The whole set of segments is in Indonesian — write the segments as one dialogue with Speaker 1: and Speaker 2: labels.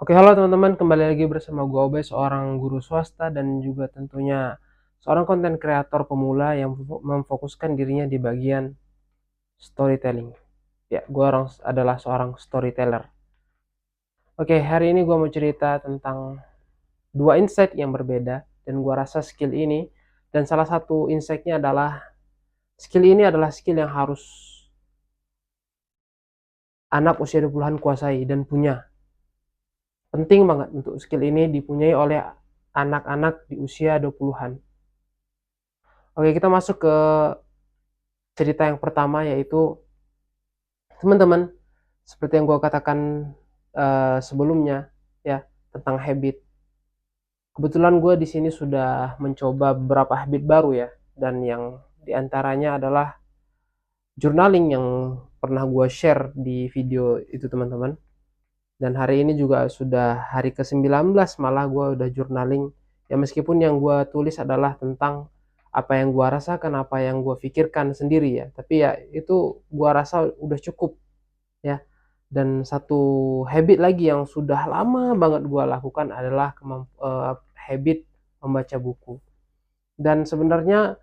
Speaker 1: Oke, halo teman-teman, kembali lagi bersama gua Obey, seorang guru swasta dan juga tentunya seorang konten kreator pemula yang memfokuskan dirinya di bagian storytelling. Ya, gua adalah seorang storyteller. Oke, hari ini gua mau cerita tentang dua insight yang berbeda dan gua rasa skill ini dan salah satu insight-nya adalah skill ini adalah skill yang harus anak usia 20-an kuasai dan punya. Penting banget untuk skill ini dipunyai oleh anak-anak di usia 20-an. Oke, kita masuk ke cerita yang pertama, yaitu teman-teman, seperti yang gue katakan sebelumnya ya, tentang habit. Kebetulan gue di sini sudah mencoba beberapa habit baru ya, dan yang diantaranya adalah journaling yang pernah gue share di video itu teman-teman. Dan hari ini juga sudah hari ke-19 malah gue udah journaling. Ya meskipun yang gue tulis adalah tentang apa yang gue rasakan, apa yang gue pikirkan sendiri ya. Tapi ya itu gue rasa udah cukup ya. Dan satu habit lagi yang sudah lama banget gue lakukan adalah habit membaca buku. Dan sebenarnya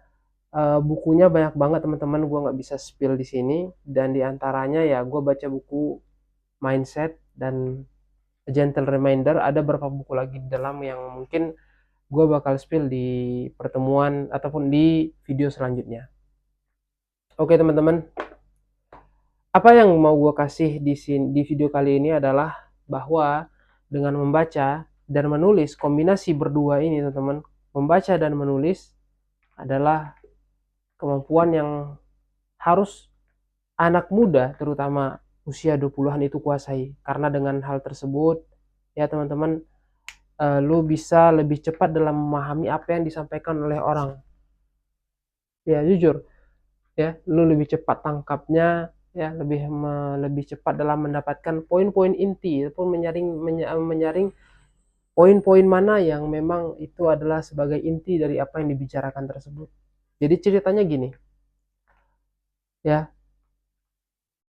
Speaker 1: bukunya banyak banget teman-teman, gue nggak bisa spill di sini. Dan diantaranya ya gue baca buku mindset dan A Gentle Reminder. Ada beberapa buku lagi di dalam yang mungkin gue bakal spill di pertemuan ataupun di video selanjutnya. Oke teman-teman, apa yang mau gue kasih di video kali ini adalah bahwa dengan membaca dan menulis, kombinasi berdua ini teman-teman, membaca dan menulis adalah kemampuan yang harus anak muda terutama usia 20-an itu kuasai. Karena dengan hal tersebut ya teman-teman, lu bisa lebih cepat dalam memahami apa yang disampaikan oleh orang. Ya jujur ya, lu lebih cepat tangkapnya ya, lebih cepat dalam mendapatkan poin-poin inti ataupun menyaring poin-poin mana yang memang itu adalah sebagai inti dari apa yang dibicarakan tersebut. Jadi ceritanya gini ya,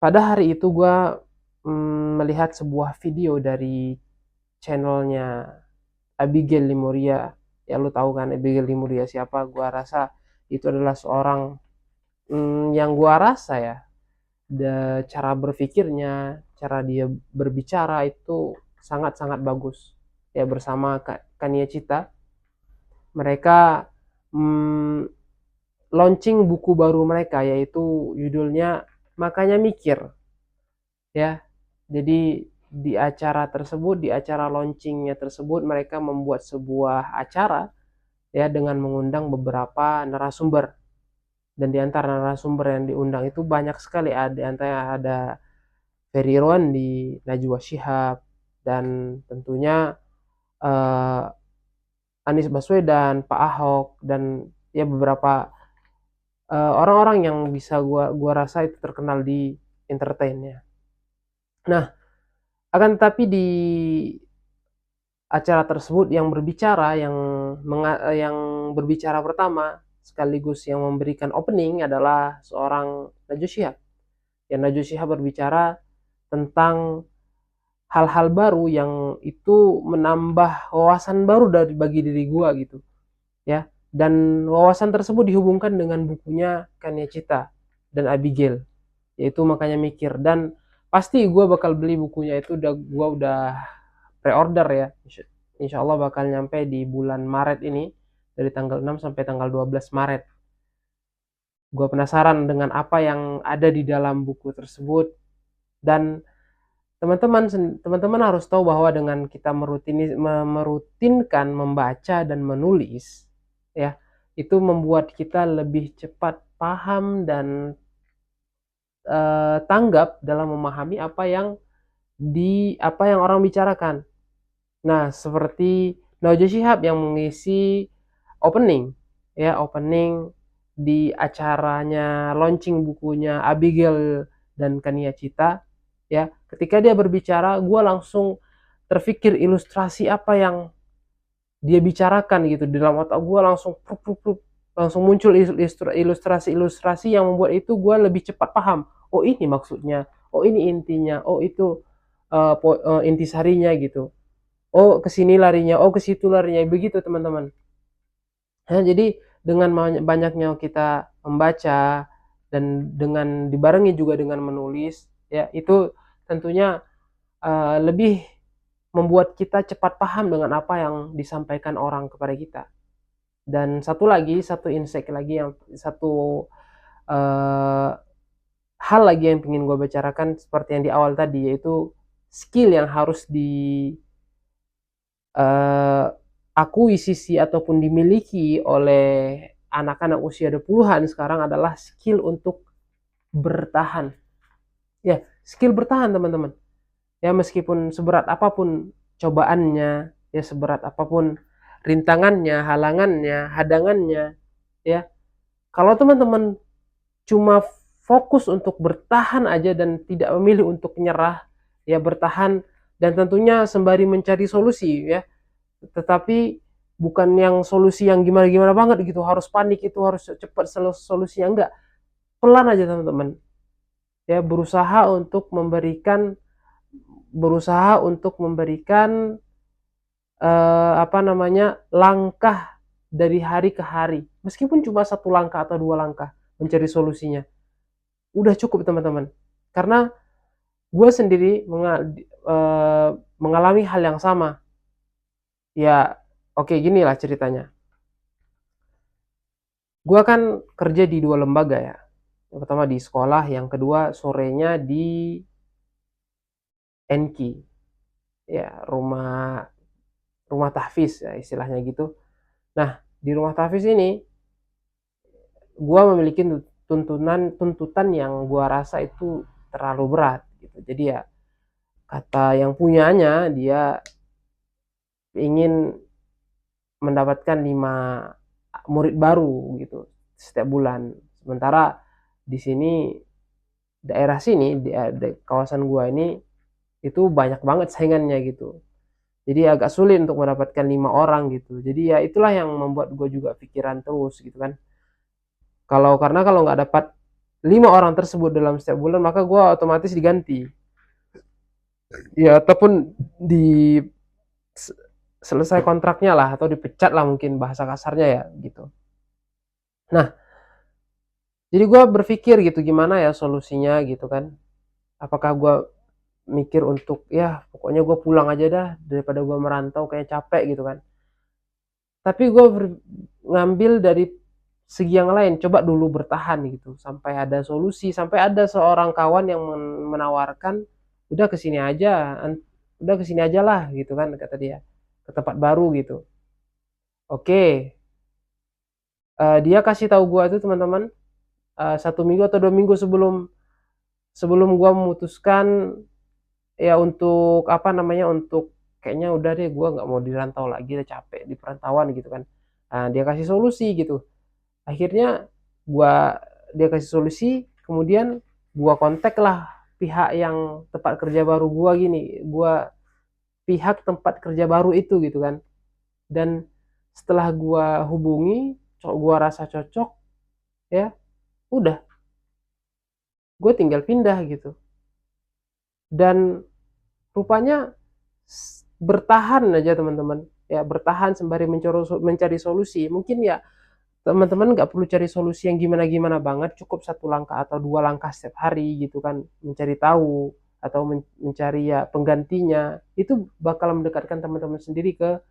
Speaker 1: pada hari itu gue melihat sebuah video dari channelnya Abigail Limuria. Ya lu tahu kan Abigail Limuria siapa? Gua rasa itu adalah seorang yang gua rasa ya, cara berpikirnya, cara dia berbicara itu sangat-sangat bagus. Ya bersama Kania Cita, mereka mm, launching buku baru mereka, yaitu judulnya Makanya Mikir. Ya, jadi di acara tersebut, di acara launchingnya tersebut, mereka membuat sebuah acara ya dengan mengundang beberapa narasumber. Dan di antara narasumber yang diundang itu banyak sekali. Di antaranya ada Ferry Irwandi, Najwa Shihab, dan tentunya Anies Baswedan, Pak Ahok, dan ya beberapa orang-orang yang bisa gua rasa itu terkenal di entertainnya. Nah, akan tetapi di acara tersebut yang berbicara pertama sekaligus yang memberikan opening adalah seorang Najwa Shihab. Yang Najwa Shihab berbicara tentang hal-hal baru yang itu menambah wawasan baru bagi diri gua gitu ya. Dan wawasan tersebut dihubungkan dengan bukunya Kania Cita dan Abigail, yaitu Makanya Mikir. Dan pasti gua bakal beli bukunya itu, gua udah pre-order ya. Insya Allah bakal nyampe di bulan Maret ini, dari tanggal 6 sampai tanggal 12 Maret. Gue penasaran dengan apa yang ada di dalam buku tersebut. Dan teman-teman harus tahu bahwa dengan kita merutinkan membaca dan menulis ya, itu membuat kita lebih cepat paham dan tanggap dalam memahami apa yang orang bicarakan. Nah, seperti Najwa Shihab yang mengisi opening di acaranya launching bukunya Abigail dan Kania Cita ya. Ketika dia berbicara, gue langsung terpikir ilustrasi apa yang dia bicarakan gitu di dalam otak gue. Langsung muncul ilustrasi yang membuat itu gue lebih cepat paham. Oh ini maksudnya, oh ini intinya, oh itu intisarinya gitu. oh ke sini larinya, oh ke situ larinya, begitu teman-teman. Ya, jadi dengan banyaknya kita membaca dan dengan dibarengi juga dengan menulis, ya itu tentunya lebih membuat kita cepat paham dengan apa yang disampaikan orang kepada kita. Dan satu lagi, satu insight lagi, yang satu uh, hal lagi yang ingin gue bicarakan seperti yang di awal tadi, yaitu skill yang harus uh, akuisisi ataupun dimiliki oleh anak-anak usia 20-an sekarang adalah skill untuk bertahan. Ya, skill bertahan teman-teman. Ya, meskipun seberat apapun cobaannya, ya seberat apapun rintangannya, halangannya, hadangannya, ya. Kalau teman-teman cuma fokus untuk bertahan aja dan tidak memilih untuk menyerah, ya bertahan dan tentunya sembari mencari solusi, ya. Tetapi bukan yang solusi yang gimana-gimana banget gitu, harus panik, itu harus cepat solusinya, enggak. Pelan aja teman-teman. Ya, berusaha untuk memberikan apa namanya, langkah dari hari ke hari. Meskipun cuma satu langkah atau dua langkah mencari solusinya, udah cukup teman-teman. Karena gue sendiri mengalami hal yang sama. Ya, oke, gini lah ceritanya. Gue kan kerja di dua lembaga ya. Yang pertama di sekolah, yang kedua sorenya di NK. Ya, rumah rumah tahfiz ya istilahnya gitu. Nah, di rumah tahfiz ini gue memiliki tuntutan yang gue rasa itu terlalu berat gitu. Jadi ya kata yang punyanya, dia ingin mendapatkan 5 murid baru gitu setiap bulan. Sementara di sini, daerah sini di kawasan gua ini itu banyak banget saingannya gitu. Jadi agak sulit untuk mendapatkan 5 orang gitu. Jadi ya itulah yang membuat gue juga pikiran terus gitu kan. Karena kalau nggak dapat 5 orang tersebut dalam setiap bulan, maka gue otomatis diganti. Ya ataupun di selesai kontraknya lah, atau dipecat lah mungkin bahasa kasarnya ya gitu. Nah, jadi gue berpikir gitu gimana ya solusinya gitu kan. Apakah gue mikir untuk ya pokoknya gue pulang aja dah daripada gue merantau kayak capek gitu kan. Tapi gue ngambil dari segi yang lain, coba dulu bertahan gitu sampai ada solusi, sampai ada seorang kawan yang menawarkan udah kesini aja, udah kesini aja lah gitu kan kata dia, ke tempat baru gitu. Oke, dia kasih tahu gua tuh teman-teman 1 minggu atau 2 minggu sebelum sebelum gua memutuskan ya untuk apa namanya, untuk kayaknya udah deh gua nggak mau dirantau lagi, udah capek di perantauan gitu kan. Nah, dia kasih solusi gitu. Akhirnya gua dia kasih solusi, kemudian gua kontak lah pihak yang tempat kerja baru gua gini, pihak tempat kerja baru itu gitu kan. Dan setelah gua hubungi, gua rasa cocok, ya udah, gue tinggal pindah gitu. Dan rupanya bertahan aja teman-teman, ya bertahan sembari mencari solusi. Mungkin ya teman-teman nggak perlu cari solusi yang gimana-gimana banget, cukup satu langkah atau dua langkah setiap hari gitu kan, mencari tahu atau mencari ya penggantinya, itu bakal mendekatkan teman-teman sendiri ke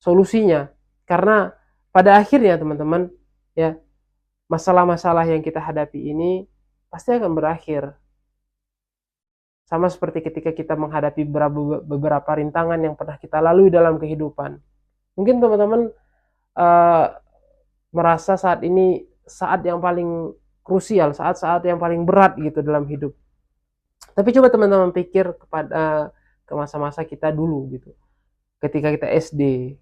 Speaker 1: solusinya. Karena pada akhirnya teman-teman, ya masalah-masalah yang kita hadapi ini pasti akan berakhir. Sama seperti ketika kita menghadapi beberapa rintangan yang pernah kita lalui dalam kehidupan. Mungkin teman-teman uh, merasa saat ini saat yang paling krusial, saat-saat yang paling berat gitu dalam hidup. Tapi coba teman-teman pikir ke masa-masa kita dulu gitu. Ketika kita SD,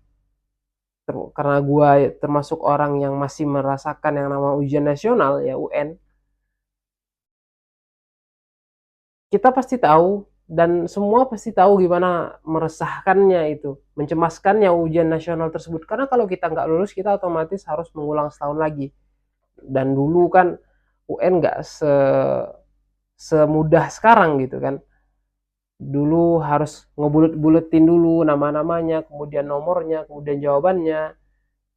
Speaker 1: karena gua termasuk orang yang masih merasakan yang nama ujian nasional ya UN, kita pasti tahu dan semua pasti tahu gimana meresahkannya itu, mencemaskannya ujian nasional tersebut. Karena kalau kita nggak lulus, kita otomatis harus mengulang setahun lagi. Dan dulu kan UN nggak semudah sekarang gitu kan. Dulu harus ngebulet-buletin dulu nama-namanya, kemudian nomornya, kemudian jawabannya,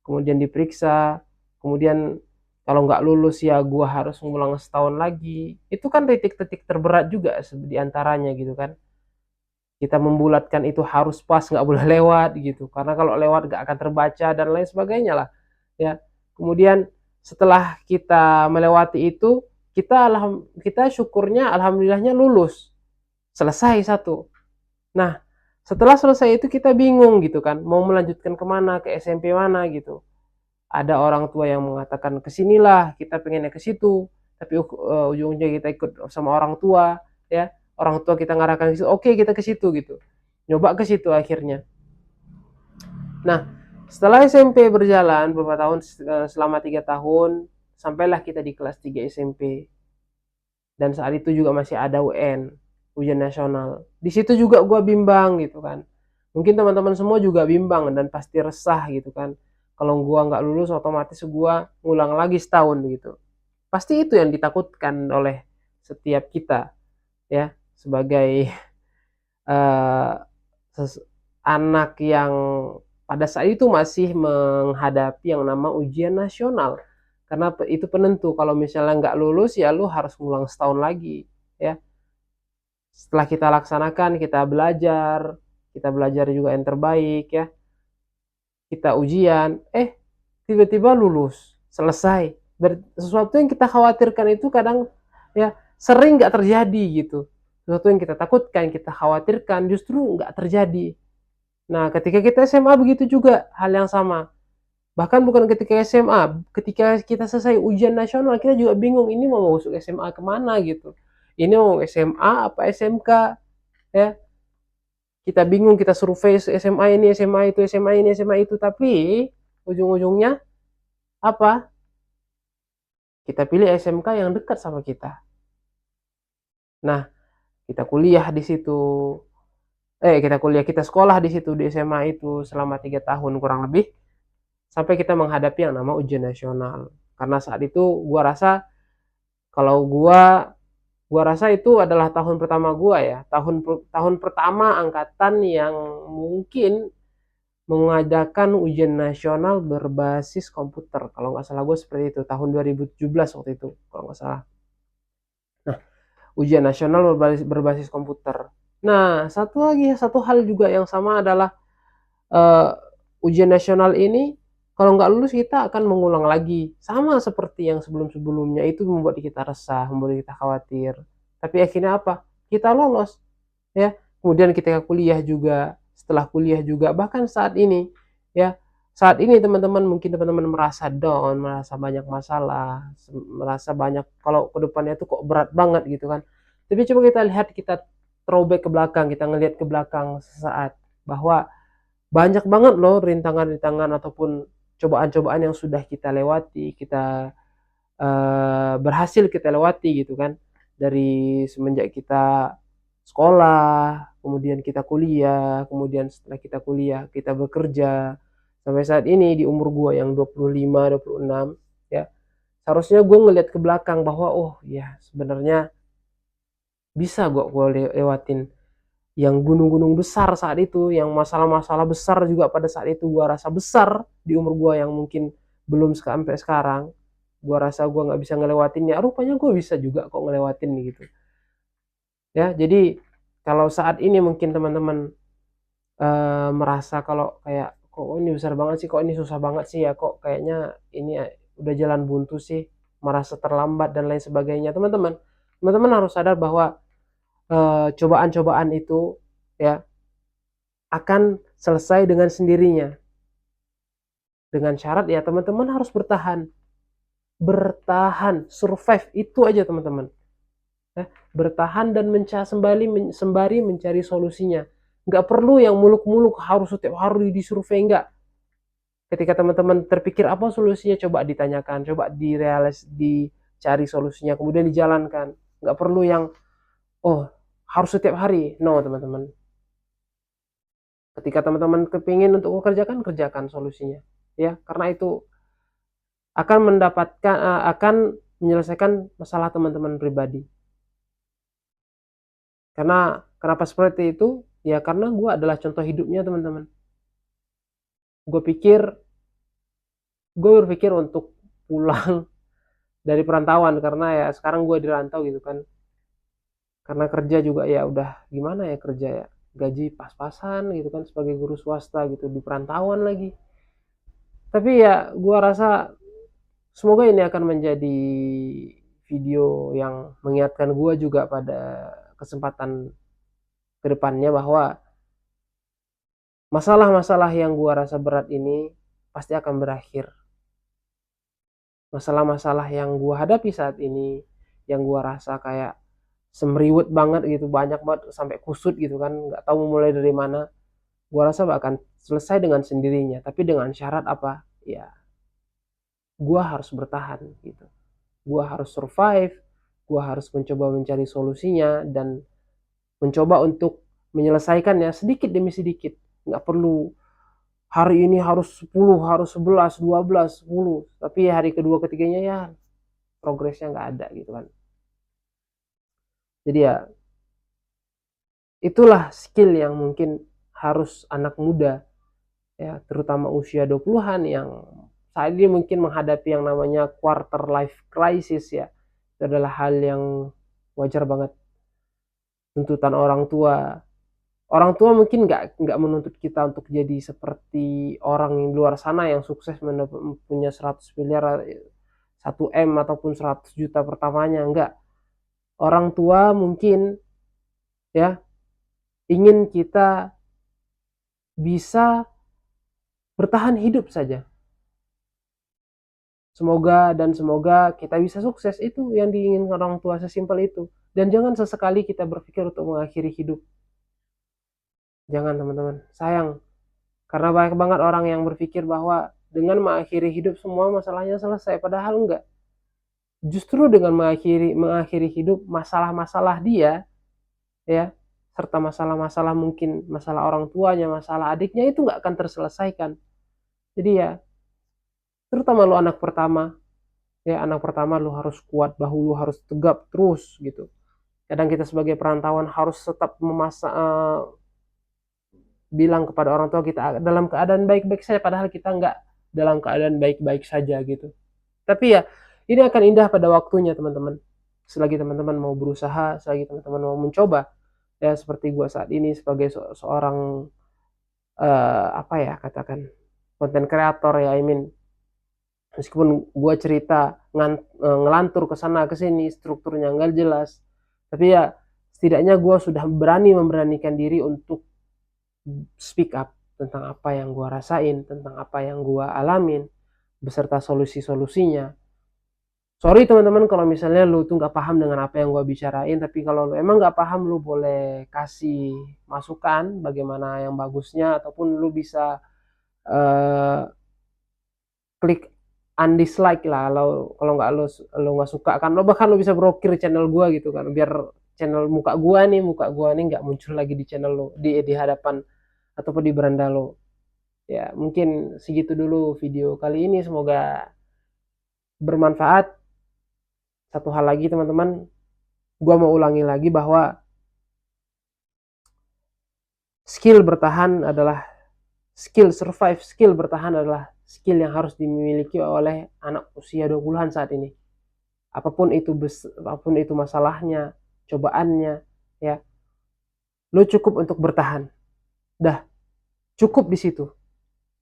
Speaker 1: kemudian diperiksa, kemudian kalau nggak lulus ya gua harus ngulang setahun lagi. Itu kan titik-titik terberat juga di antaranya gitu kan. Kita membulatkan itu harus pas, nggak boleh lewat gitu. Karena kalau lewat nggak akan terbaca dan lain sebagainya lah. Ya, kemudian setelah kita melewati itu, kita syukurnya alhamdulillahnya lulus, selesai satu. Nah, setelah selesai itu kita bingung gitu kan, mau melanjutkan kemana, ke SMP mana gitu. Ada orang tua yang mengatakan kesinilah, kita pengennya ke situ, tapi ujung-ujungnya kita ikut sama orang tua, ya. Orang tua kita ngarahkan ke situ, oke kita ke situ gitu. Nyoba ke situ akhirnya. Nah, setelah SMP berjalan beberapa tahun, selama 3 tahun, sampailah kita di kelas 3 SMP. Dan saat itu juga masih ada UN, ujian nasional. Di situ juga gue bimbang gitu kan. Mungkin teman-teman semua juga bimbang dan pasti resah gitu kan. Kalau gue nggak lulus otomatis gue ngulang lagi setahun gitu. Pasti itu yang ditakutkan oleh setiap kita ya, sebagai uh, anak yang pada saat itu masih menghadapi yang nama ujian nasional. Karena itu penentu, kalau misalnya nggak lulus ya lu harus ngulang setahun lagi ya. Setelah kita laksanakan, kita belajar juga yang terbaik ya, kita ujian, tiba-tiba lulus, selesai. Sesuatu yang kita khawatirkan itu kadang ya sering nggak terjadi gitu. Sesuatu yang kita takutkan, kita khawatirkan justru nggak terjadi. Nah, ketika kita SMA begitu juga hal yang sama. Bahkan bukan ketika SMA, ketika kita selesai ujian nasional kita juga bingung ini mau masuk SMA kemana gitu. Ini mau SMA apa SMK ya. Kita bingung, kita survei SMA ini, SMA itu, SMA ini, SMA itu, tapi ujung-ujungnya apa? Kita pilih SMK yang dekat sama kita. Nah, kita kuliah di situ. Kita sekolah di situ di SMA itu selama 3 tahun kurang lebih sampai kita menghadapi yang nama ujian nasional. Karena saat itu kalau gua rasa itu adalah tahun pertama gua ya, tahun pertama angkatan yang mungkin mengadakan ujian nasional berbasis komputer. Kalau nggak salah gue seperti itu, tahun 2017 waktu itu, kalau nggak salah. Nah, ujian nasional berbasis komputer. Nah, satu hal juga yang sama adalah uh, ujian nasional ini, kalau nggak lulus kita akan mengulang lagi. Sama seperti yang sebelum-sebelumnya, itu membuat kita resah, membuat kita khawatir. Tapi akhirnya apa? Kita lolos. Ya, kemudian kita kuliah juga, setelah kuliah juga, bahkan saat ini ya, saat ini teman-teman mungkin teman-teman merasa down, merasa banyak masalah, merasa banyak kalau ke depannya itu kok berat banget gitu kan. Tapi coba kita lihat, kita throwback ke belakang, kita ngelihat ke belakang sesaat, bahwa banyak banget loh rintangan-rintangan ataupun cobaan-cobaan yang sudah kita lewati, kita berhasil kita lewati gitu kan, dari semenjak kita sekolah, kemudian kita kuliah, kemudian setelah kita kuliah kita bekerja sampai saat ini di umur gue yang 25, 26 ya. Seharusnya gue ngeliat ke belakang bahwa oh ya sebenarnya bisa gue lewatin yang gunung-gunung besar saat itu, yang masalah-masalah besar juga pada saat itu gue rasa besar di umur gue yang mungkin belum sampai sekarang. Gue rasa gue nggak bisa ngelewatinnya, rupanya gue bisa juga kok ngelewatin gitu ya. Jadi kalau saat ini mungkin teman-teman merasa kalau kayak kok ini besar banget sih, kok ini susah banget sih ya, kok kayaknya ini udah jalan buntu sih, merasa terlambat dan lain sebagainya. Teman-teman harus sadar bahwa cobaan-cobaan itu ya akan selesai dengan sendirinya, dengan syarat ya teman-teman harus bertahan, survive itu aja teman-teman ya. Bertahan dan sembari mencari solusinya. Nggak perlu yang muluk-muluk harus setiap hari disurvei, nggak. Ketika teman-teman terpikir apa solusinya, coba ditanyakan, coba dicari solusinya, kemudian dijalankan. Nggak perlu yang oh harus setiap hari, no teman-teman. Ketika teman-teman kepingin untuk kerjakan solusinya ya, karena itu akan menyelesaikan masalah teman-teman pribadi. Karena kenapa seperti itu? Ya karena gue adalah contoh hidupnya teman-teman. Gue berpikir untuk pulang dari perantauan karena ya sekarang gue dirantau gitu kan. Karena kerja juga ya udah gimana ya kerja ya, gaji pas-pasan gitu kan sebagai guru swasta gitu di perantauan lagi. Tapi ya gue rasa semoga ini akan menjadi video yang mengingatkan gue juga pada kesempatan kedepannya bahwa masalah-masalah yang gue rasa berat ini pasti akan berakhir. Masalah-masalah yang gue hadapi saat ini, yang gue rasa kayak semriwet banget gitu, banyak banget sampai kusut gitu kan, nggak tahu mulai dari mana. Gue rasa bahkan selesai dengan sendirinya, tapi dengan syarat apa? Ya, gue harus bertahan gitu. Gue harus survive, gue harus mencoba mencari solusinya dan mencoba untuk menyelesaikannya sedikit demi sedikit. Nggak perlu hari ini harus 10, harus 11, 12, 10. Tapi hari kedua ketiganya ya progresnya nggak ada gitu kan. Jadi ya itulah skill yang mungkin harus anak muda ya terutama usia 20-an yang saat ini mungkin menghadapi yang namanya quarter life crisis ya. Itu adalah hal yang wajar banget. Tuntutan orang tua. Orang tua mungkin nggak menuntut kita untuk jadi seperti orang yang luar sana yang sukses punya 100 miliar 1 M ataupun 100 juta pertamanya, enggak. Orang tua mungkin ya ingin kita bisa bertahan hidup saja. Semoga kita bisa sukses, itu yang diinginkan orang tua, sesimpel itu. Dan jangan sesekali kita berpikir untuk mengakhiri hidup. Jangan teman-teman, sayang. Karena banyak banget orang yang berpikir bahwa dengan mengakhiri hidup semua masalahnya selesai, padahal enggak. Justru dengan mengakhiri hidup masalah-masalah dia ya, serta masalah-masalah mungkin masalah orang tuanya, masalah adiknya itu nggak akan terselesaikan. Jadi ya, terutama lu anak pertama, ya anak pertama lu harus kuat, bahu lu harus tegap terus gitu. Kadang kita sebagai perantauan harus tetap bilang kepada orang tua kita dalam keadaan baik-baik saja, padahal kita nggak dalam keadaan baik-baik saja gitu. Tapi ya, ini akan indah pada waktunya teman-teman. Selagi teman-teman mau berusaha, selagi teman-teman mau mencoba, ya seperti gua saat ini sebagai seorang apa ya katakan konten kreator ya, I mean meskipun gua cerita ngelantur ke sana ke sini strukturnya nggak jelas, tapi ya setidaknya gua sudah memberanikan diri untuk speak up tentang apa yang gua rasain, tentang apa yang gua alamin beserta solusi-solusinya. Sorry teman-teman kalau misalnya lu tuh nggak paham dengan apa yang gua bicarain, tapi kalau lu emang nggak paham lu boleh kasih masukan bagaimana yang bagusnya, ataupun lu bisa uh, klik undislike lah kalau nggak lu nggak suka kan, lo bahkan lu bisa blokir channel gua gitu kan, biar channel muka gua nih nggak muncul lagi di channel lo, di hadapan ataupun di beranda lo. Ya mungkin segitu dulu video kali ini, semoga bermanfaat. Satu hal lagi teman-teman, gua mau ulangi lagi bahwa skill bertahan adalah skill bertahan adalah skill yang harus dimiliki oleh anak usia 20-an saat ini. Apapun itu masalahnya, cobaannya, ya, lo cukup untuk bertahan. Dah, cukup di situ.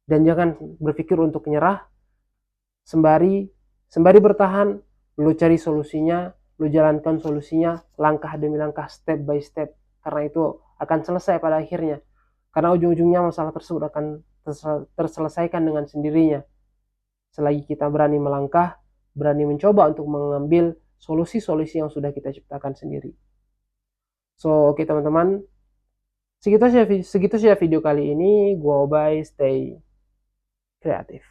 Speaker 1: Dan jangan berpikir untuk nyerah, sembari bertahan, lo cari solusinya, lo jalankan solusinya langkah demi langkah, step by step. Karena itu akan selesai pada akhirnya. Karena ujung-ujungnya masalah tersebut akan terselesaikan dengan sendirinya. Selagi kita berani melangkah, berani mencoba untuk mengambil solusi-solusi yang sudah kita ciptakan sendiri. So, oke teman-teman, segitu saja video kali ini. Gua Obay, stay kreatif.